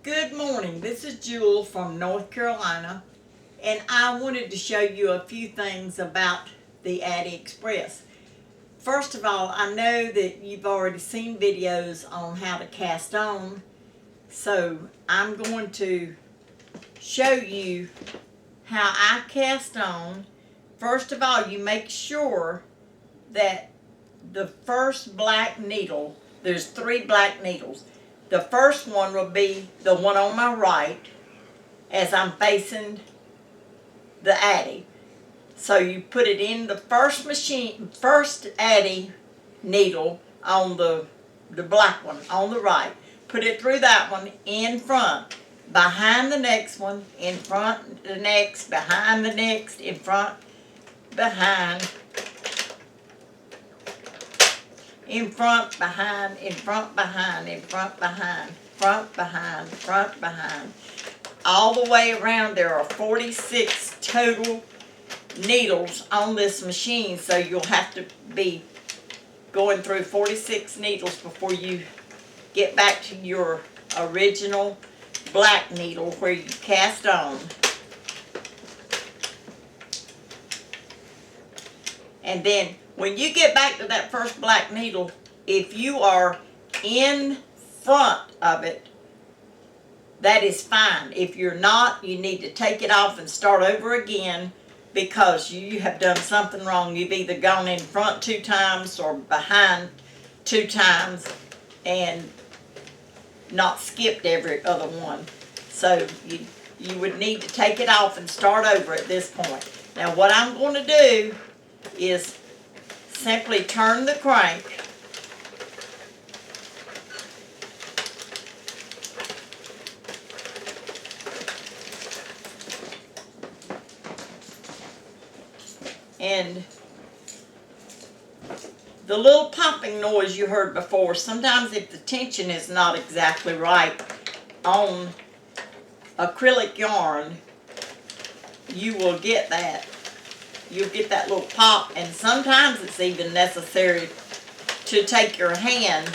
Good morning, this is Jewel from North Carolina, and I wanted to show you a few things about the Addi Express. First of all, I know that you've already seen videos on how to cast on, so I'm going to show you how I cast on. First of all, you make sure that the first black needle, there's 3 black needles. The first one will be the one on my right as I'm facing the Addi. So you put it in the first Addi needle on the black one on the right. Put it through that one in front, behind the next one, in front the next, behind the next, in front, behind, in front, behind, in front, behind, in front, behind, front, behind, front, behind. All the way around. There are 46 total needles on this machine, so you'll have to be going through 46 needles before you get back to your original black needle where you cast on. And then when you get back to that first black needle, if you are in front of it, that is fine. If you're not, you need to take it off and start over again because you have done something wrong. You've either gone in front 2 times or behind 2 times and not skipped every other one. So you would need to take it off and start over at this point. Now what I'm going to do is simply turn the crank and the little popping noise you heard before, sometimes if the tension is not exactly right on acrylic yarn, you will get that. You'll get that little pop, and sometimes it's even necessary to take your hand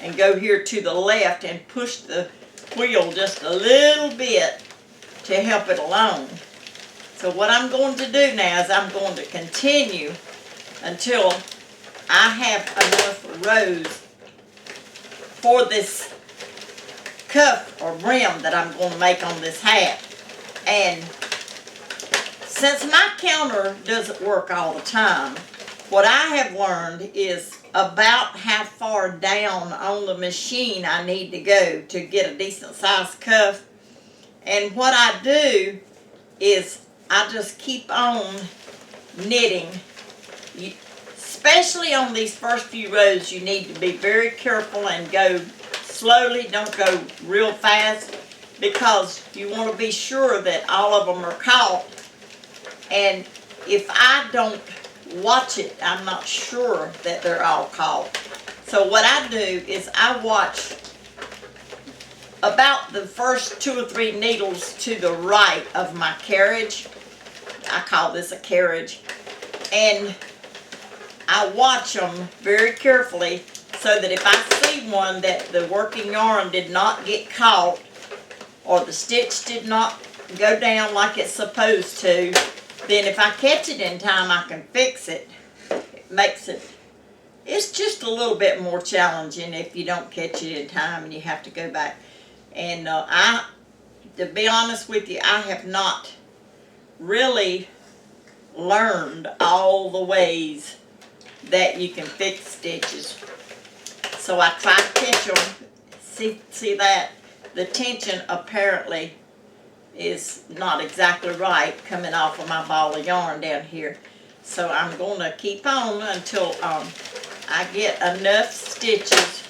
and go here to the left and push the wheel just a little bit to help it along. So what I'm going to do now is I'm going to continue until I have enough rows for this cuff or brim that I'm going to make on this hat. And since my counter doesn't work all the time, what I have learned is about how far down on the machine I need to go to get a decent sized cuff. And what I do is I just keep on knitting. Especially on these first few rows, you need to be very careful and go slowly. Don't go real fast because you want to be sure that all of them are caught. And if I don't watch it, I'm not sure that they're all caught. So what I do is I watch about the first 2 or 3 needles to the right of my carriage. I call this a carriage. And I watch them very carefully so that if I see one that the working yarn did not get caught or the stitch did not go down like it's supposed to, then if I catch it in time, I can fix it. It makes it, it's just a little bit more challenging if you don't catch it in time and you have to go back. And to be honest with you, I have not really learned all the ways that you can fix stitches. So I try to catch them. See that? The tension apparently is not exactly right coming off of my ball of yarn down here. So I'm going to keep on until I get enough stitches,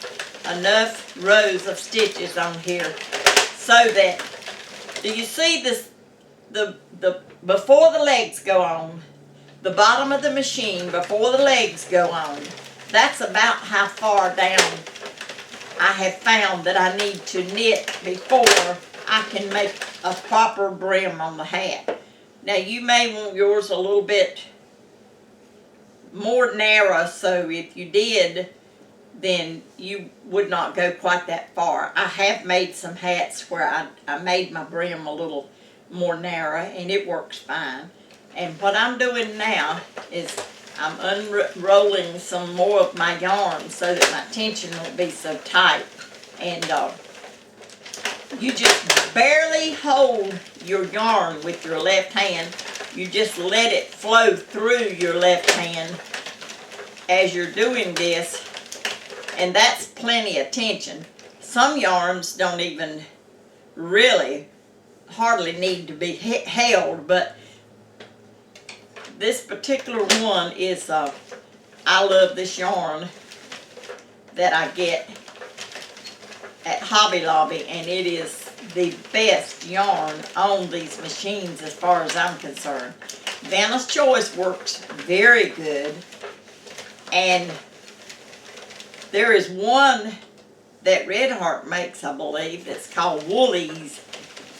enough rows of stitches on here so that, do you see this, before the legs go on, the bottom of the machine before the legs go on, that's about how far down I have found that I need to knit before I can make a proper brim on the hat. Now you may want yours a little bit more narrow, so if you did then you would not go quite that far. I have made some hats where I made my brim a little more narrow, and it works fine. And what I'm doing now is I'm unrolling some more of my yarn so that my tension won't be so tight. And you just barely hold your yarn with your left hand. You just let it flow through your left hand as you're doing this, and that's plenty of tension. Some yarns don't even really hardly need to be held, but this particular one is, I love this yarn that I get at Hobby Lobby, and it is the best yarn on these machines as far as I'm concerned. Vanna's Choice works very good, and there is one that Red Heart makes, I believe, that's called Woolies,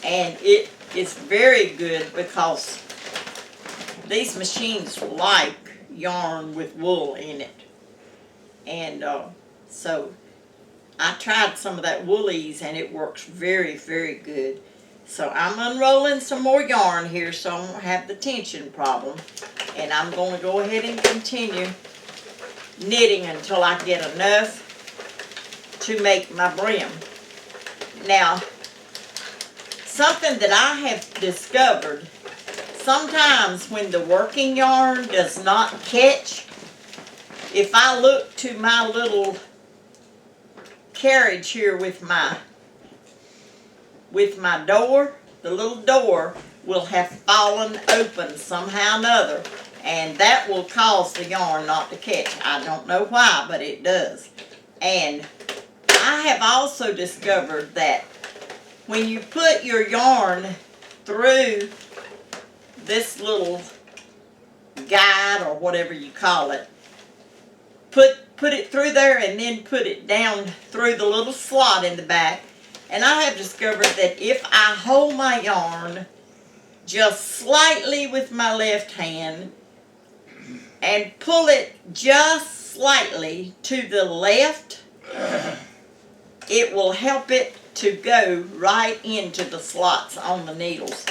and it is very good because these machines like yarn with wool in it. And so I tried some of that Woolies, and it works very, very good. So I'm unrolling some more yarn here so I won't have the tension problem. And I'm going to go ahead and continue knitting until I get enough to make my brim. Now, something that I have discovered, sometimes when the working yarn does not catch, if I look to my little carriage here with my door, the little door will have fallen open somehow or another, and that will cause the yarn not to catch. I don't know why, but it does. And I have also discovered that when you put your yarn through this little guide or whatever you call it, put it through there and then put it down through the little slot in the back. And I have discovered that if I hold my yarn just slightly with my left hand and pull it just slightly to the left, it will help it to go right into the slots on the needles.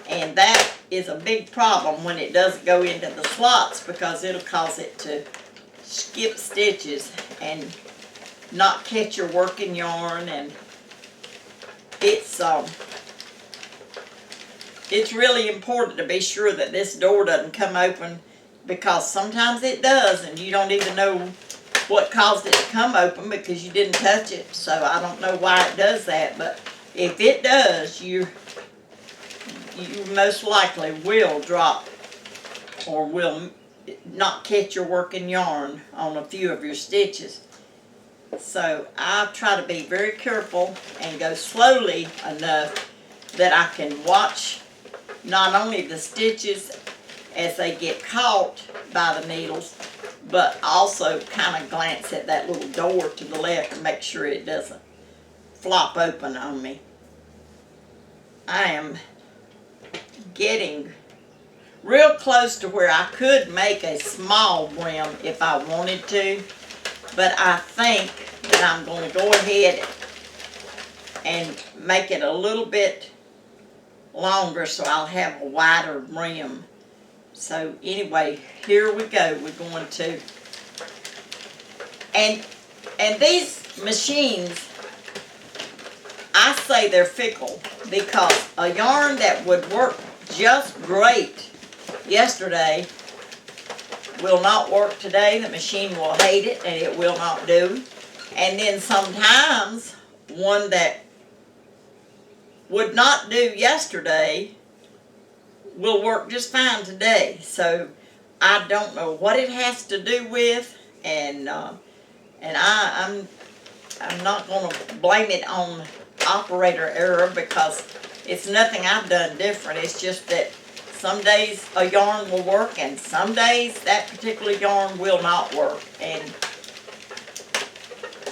And that is a big problem when it doesn't go into the slots, because it'll cause it to skip stitches and not catch your working yarn. And it's really important to be sure that this door doesn't come open, because sometimes it does and you don't even know what caused it to come open because you didn't touch it. So I don't know why it does that, but if it does, you most likely will drop or will not catch your working yarn on a few of your stitches. So I try to be very careful and go slowly enough that I can watch not only the stitches as they get caught by the needles, but also kind of glance at that little door to the left and make sure it doesn't flop open on me. I am getting real close to where I could make a small brim if I wanted to, but I think that I'm going to go ahead and make it a little bit longer so I'll have a wider brim. So anyway, here we go. We're going to, and these machines, I say they're fickle, because a yarn that would work just great yesterday will not work today. The machine will hate it and it will not do. And then sometimes one that would not do yesterday will work just fine today. So I don't know what it has to do with, and I'm not going to blame it on operator error, because it's nothing I've done different. It's just that some days a yarn will work and some days that particular yarn will not work. And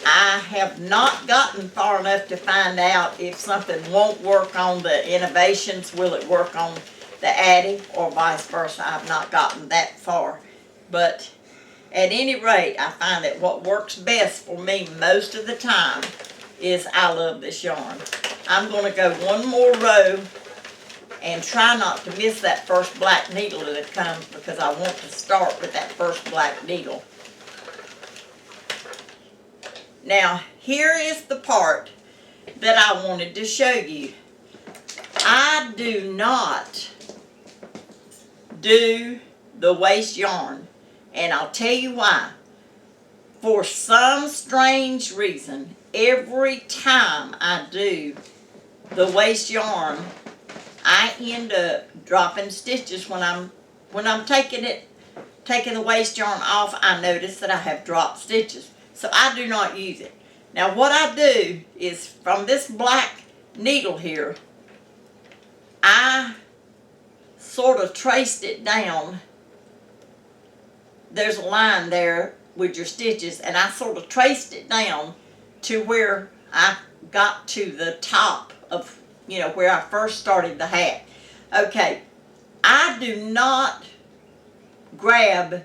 I have not gotten far enough to find out if something won't work on the Innovations, will it work on the Addi, or vice versa. I've not gotten that far. But At any rate, I find that what works best for me most of the time is I love this yarn. I'm going to go one more row and try not to miss that first black needle that comes, because I want to start with that first black needle. Now, here is the part that I wanted to show you. I do not do the waste yarn, and I'll tell you why. For some strange reason, every time I do the waste yarn, I end up dropping stitches when I'm taking the waste yarn off. I notice that I have dropped stitches, so I do not use it. Now what I do is, from this black needle here, I sort of traced it down. There's a line there with your stitches, and I sort of traced it down to where I got to the top of, where I first started the hat. Okay, I do not grab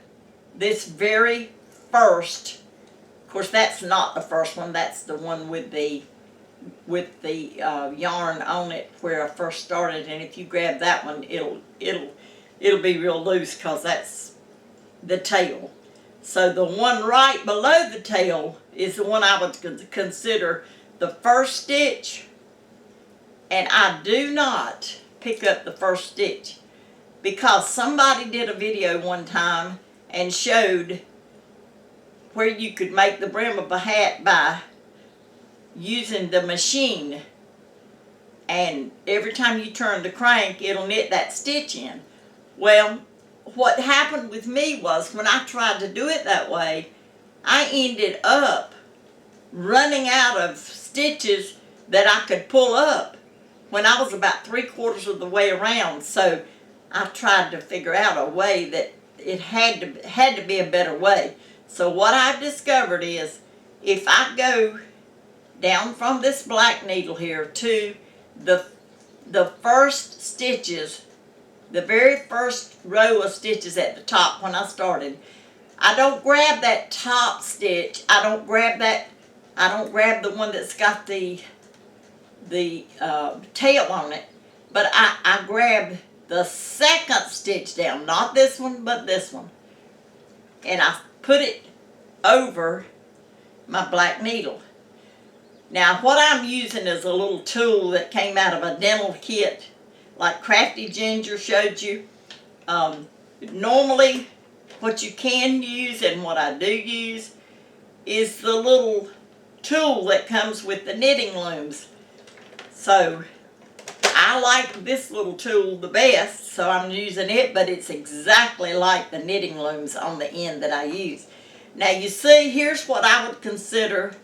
this very first, of course that's not the first one, that's the one with the yarn on it where I first started, and if you grab that one, it'll be real loose, because that's the tail. So the one right below the tail is the one I would consider the first stitch, and I do not pick up the first stitch, because somebody did a video one time and showed where you could make the brim of a hat by using the machine, and every time you turn the crank it'll knit that stitch in. Well, what happened with me was, when I tried to do it that way, I ended up running out of stitches that I could pull up when I was about 3/4 of the way around. So I tried to figure out a way that it had to be a better way. So what I've discovered is, if I go down from this black needle here to the first stitches, the very first row of stitches at the top when I started, I don't grab that top stitch. I don't grab the one that's got the tail on it, but I grab the second stitch down, not this one, but this one, and I put it over my black needle. Now what I'm using is a little tool that came out of a dental kit, like Crafty Ginger showed you. Normally what you can use, and what I do use, is the little tool that comes with the knitting looms. So I like this little tool the best, so I'm using it, but it's exactly like the knitting looms on the end that I use. Now you see, here's what I would consider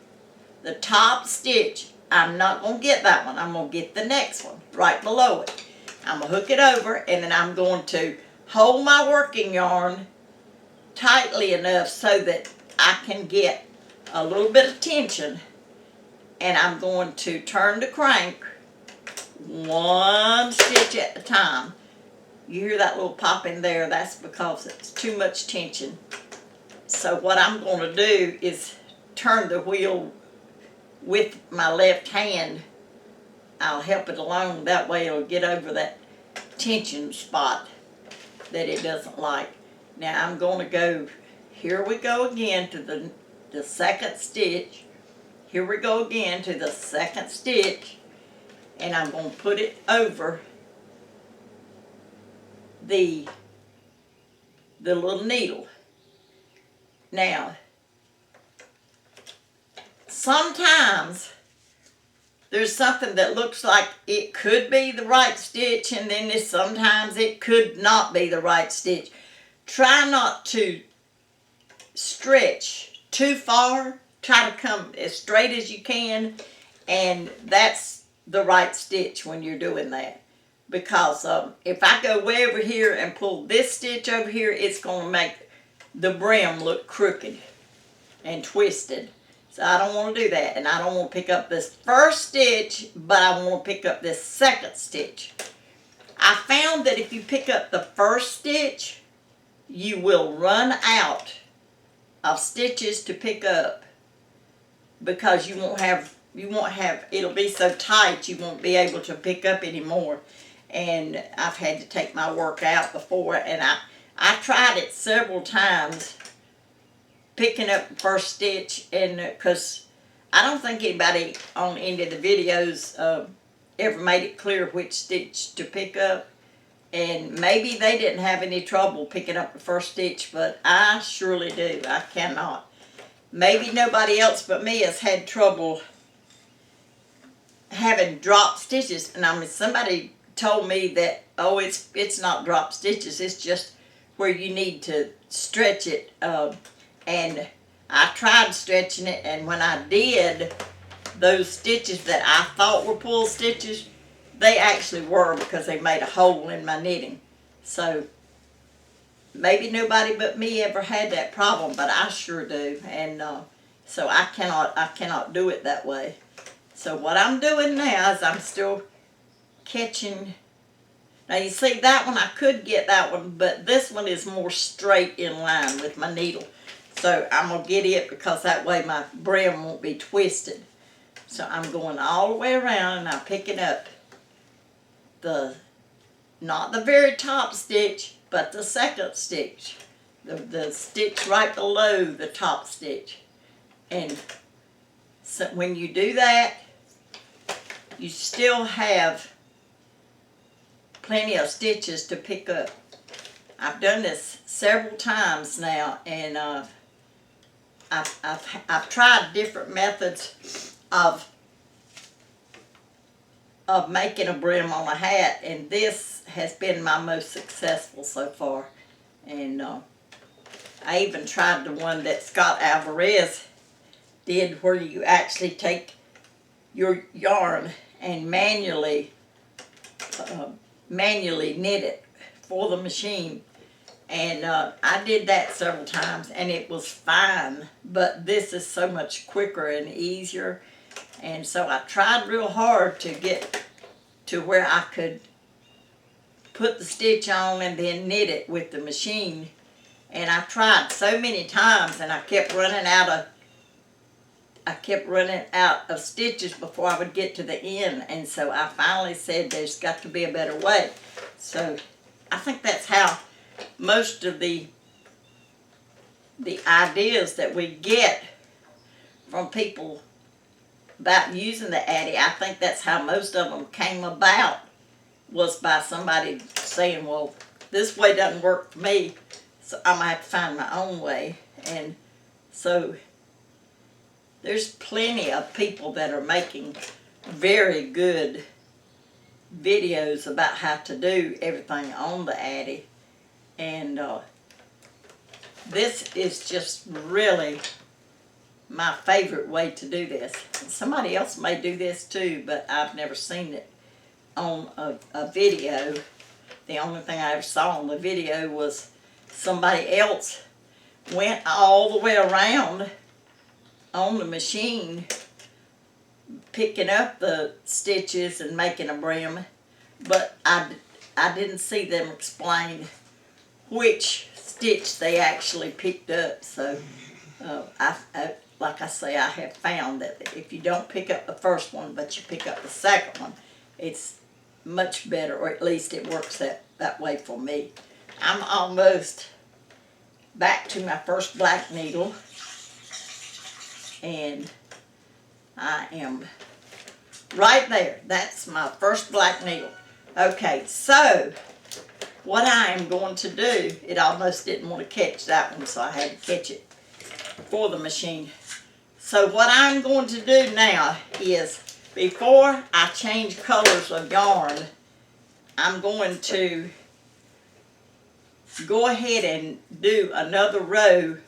the top stitch. I'm not going to get that one. I'm going to get the next one right below it. I'm going to hook it over, and then I'm going to hold my working yarn tightly enough so that I can get a little bit of tension, and I'm going to turn the crank one stitch at a time. You hear that little pop in there? That's because it's too much tension. So what I'm going to do is turn the wheel with my left hand. I'll help it along, that way it'll get over that tension spot that it doesn't like. Now I'm going to go, here we go again to the second stitch. Here we go again to the second stitch, and I'm going to put it over the little needle. Now, sometimes there's something that looks like it could be the right stitch, and then sometimes it could not be the right stitch. Try not to stretch too far. Try to come as straight as you can, and that's the right stitch when you're doing that. Because if I go way over here and pull this stitch over here, it's going to make the brim look crooked and twisted. So I don't want to do that, and I don't want to pick up this first stitch, but I want to pick up this second stitch. I found that if you pick up the first stitch, you will run out of stitches to pick up, because you won't have, it'll be so tight you won't be able to pick up anymore. And I've had to take my work out before, and I tried it several times picking up the first stitch, and because I don't think anybody on any of the videos ever made it clear which stitch to pick up. And maybe they didn't have any trouble picking up the first stitch, but I surely do. I cannot. Maybe nobody else but me has had trouble having drop stitches. And I mean, somebody told me that, oh, it's not drop stitches, it's just where you need to stretch it. And I tried stretching it, and when I did, those stitches that I thought were pull stitches, they actually were, because they made a hole in my knitting. So maybe nobody but me ever had that problem, but I sure do. And so I cannot do it that way. So what I'm doing now is I'm still catching. Now you see that one, I could get that one, but this one is more straight in line with my needle. So I'm going to get it, because that way my brim won't be twisted. So I'm going all the way around, and I'm picking up not the very top stitch, but the second stitch. The stitch right below the top stitch. And so when you do that, you still have plenty of stitches to pick up. I've done this several times now, and I've tried different methods of making a brim on a hat, and this has been my most successful so far. And I even tried the one that Scott Alvarez did, where you actually take your yarn and manually knit it for the machine. And I did that several times, and it was fine, but this is so much quicker and easier. And so I tried real hard to get to where I could put the stitch on and then knit it with the machine. And I tried so many times, and I kept running out of stitches before I would get to the end. And so I finally said there's got to be a better way. So I think that's how most of the ideas that we get from people about using the Addi, I think that's how most of them came about, was by somebody saying, well, this way doesn't work for me, so I'm going to have to find my own way. And so there's plenty of people that are making very good videos about how to do everything on the Addi. And this is just really my favorite way to do this. Somebody else may do this too, but I've never seen it on a video. The only thing I ever saw on the video was somebody else went all the way around on the machine picking up the stitches and making a brim, but I didn't see them explain which stitch they actually picked up. So like I say, I have found that if you don't pick up the first one, but you pick up the second one, it's much better, or at least it works that way for me. I'm almost back to my first black needle, and I am right there. That's my first black needle. Okay, so what I am going to do, it almost didn't want to catch that one, so I had to catch it for the machine. So what I'm going to do now is, before I change colors of yarn, I'm going to go ahead and do another row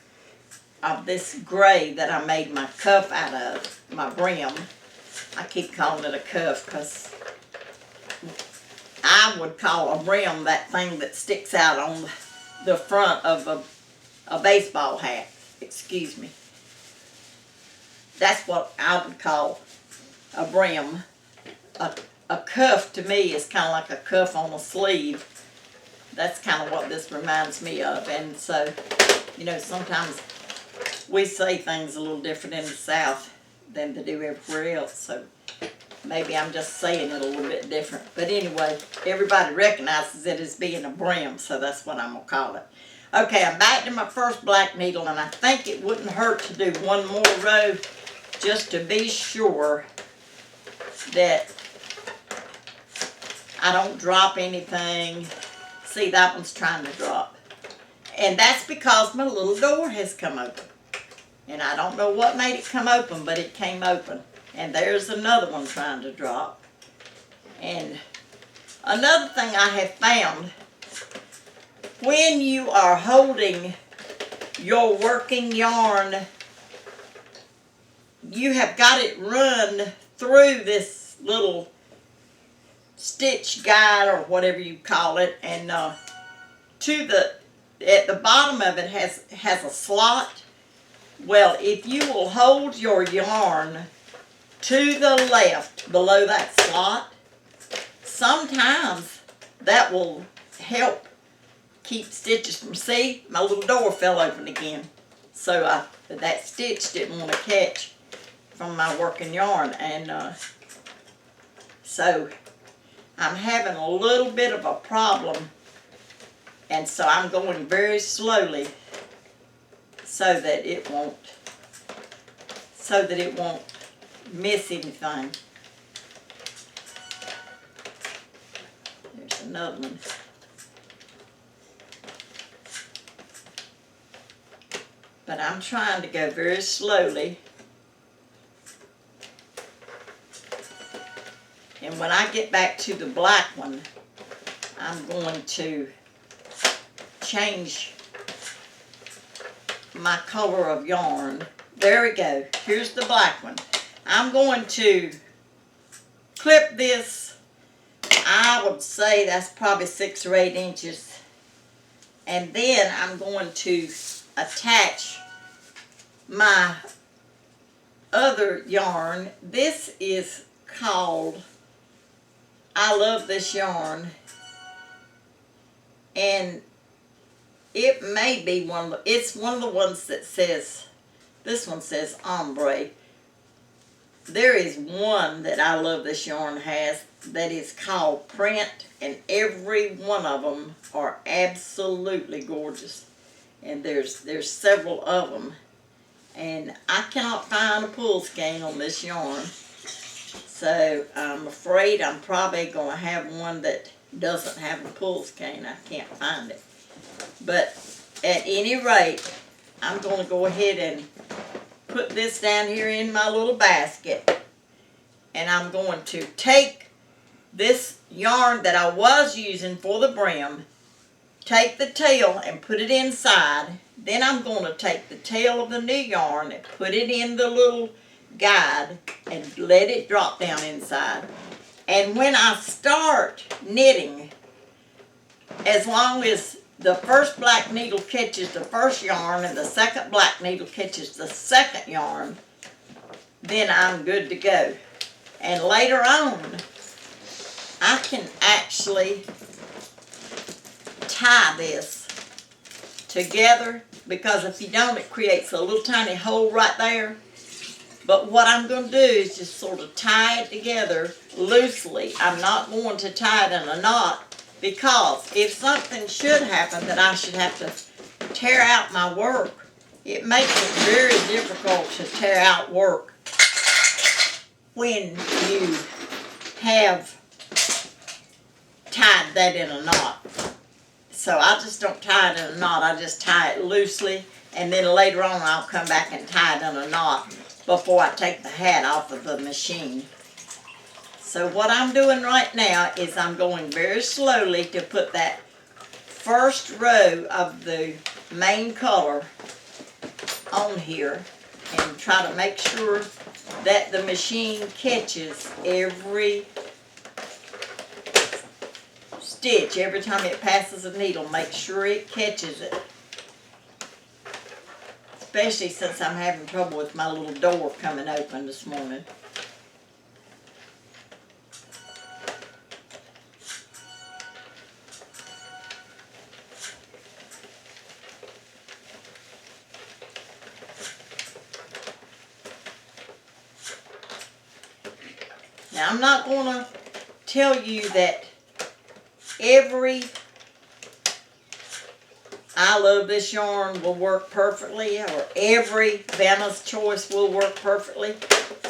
of this gray that I made my cuff out of, my brim. I keep calling it a cuff because I would call a brim that thing that sticks out on the front of a baseball hat. Excuse me. That's what I would call a brim. A cuff to me is kind of like a cuff on a sleeve. That's kind of what this reminds me of. And so, you know, sometimes we say things a little different in the South than they do everywhere else, so maybe I'm just saying it a little bit different. But anyway, everybody recognizes it as being a brim, so that's what I'm going to call it. Okay, I'm back to my first black needle, and I think it wouldn't hurt to do one more row just to be sure that I don't drop anything. See, that one's trying to drop. And that's because my little door has come open. And I don't know what made it come open, but it came open. And there's another one trying to drop. And another thing I have found, when you are holding your working yarn, you have got it run through this little stitch guide or whatever you call it, and at the bottom of it has a slot. Well, if you will hold your yarn to the left below that slot, sometimes that will help keep stitches from, see, my little door fell open again. So that stitch didn't want to catch from my working yarn, and so I'm having a little bit of a problem, and so I'm going very slowly so that it won't miss anything. There's another one. But I'm trying to go very slowly. And when I get back to the black one, I'm going to change my color of yarn. There we go. Here's the black one. I'm going to clip this. I would say that's probably 6 or 8 inches. And then I'm going to attach my other yarn. This is called, I love this yarn, and it may be it's one of the ones that says, this one says ombre. There is one that I love this yarn has that is called print, and every one of them are absolutely gorgeous. And there's several of them, and I cannot find a pull skein on this yarn. So I'm afraid I'm probably going to have one that doesn't have a pull skein. I can't find it. But at any rate, I'm going to go ahead and put this down here in my little basket. And I'm going to take this yarn that I was using for the brim, take the tail and put it inside. Then I'm going to take the tail of the new yarn and put it in the little guide and let it drop down inside. And when I start knitting, as long as the first black needle catches the first yarn and the second black needle catches the second yarn, then I'm good to go. And later on, I can actually tie this together, because if you don't, it creates a little tiny hole right there. But what I'm going to do is just sort of tie it together loosely. I'm not going to tie it in a knot, because if something should happen that I should have to tear out my work, it makes it very difficult to tear out work when you have tied that in a knot. So I just don't tie it in a knot. I just tie it loosely, and then later on I'll come back and tie it in a knot before I take the hat off of the machine. So what I'm doing right now is I'm going very slowly to put that first row of the main color on here and try to make sure that the machine catches every stitch. Every time it passes a needle, make sure it catches it. Especially since I'm having trouble with my little door coming open this morning. Now, I'm not going to tell you that every I love this yarn will work perfectly, or every Vanna's Choice will work perfectly,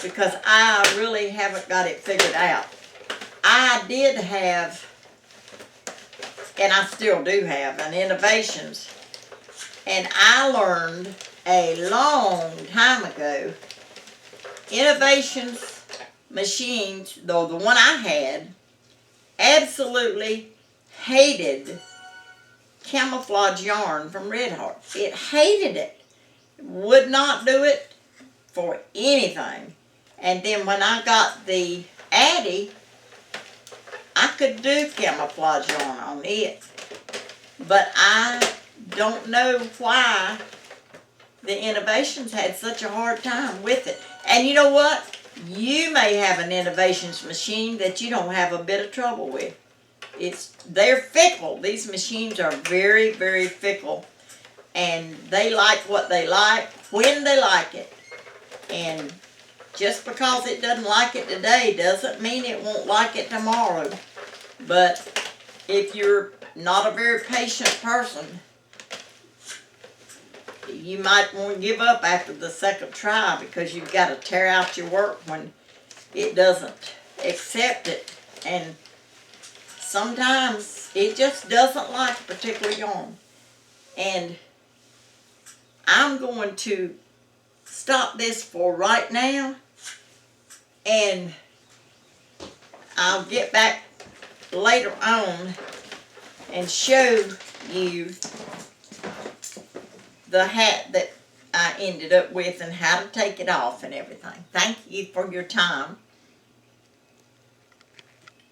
because I really haven't got it figured out. I did have, and I still do have, an Innovations, and I learned a long time ago, Innovations machines, though the one I had, absolutely hated camouflage yarn from Red Heart. It hated it. Would not do it for anything. And then when I got the Addi, I could do camouflage yarn on it. But I don't know why the Innovations had such a hard time with it. And you know what? You may have an Innovations machine that you don't have a bit of trouble with. They're fickle. These machines are very, very fickle. And they like what they like when they like it. And just because it doesn't like it today doesn't mean it won't like it tomorrow. But if you're not a very patient person, you might want to give up after the second try, because you've got to tear out your work when it doesn't accept it. And sometimes it just doesn't like a particular yarn. And I'm going to stop this for right now, and I'll get back later on and show you the hat that I ended up with and how to take it off and everything. Thank you for your time.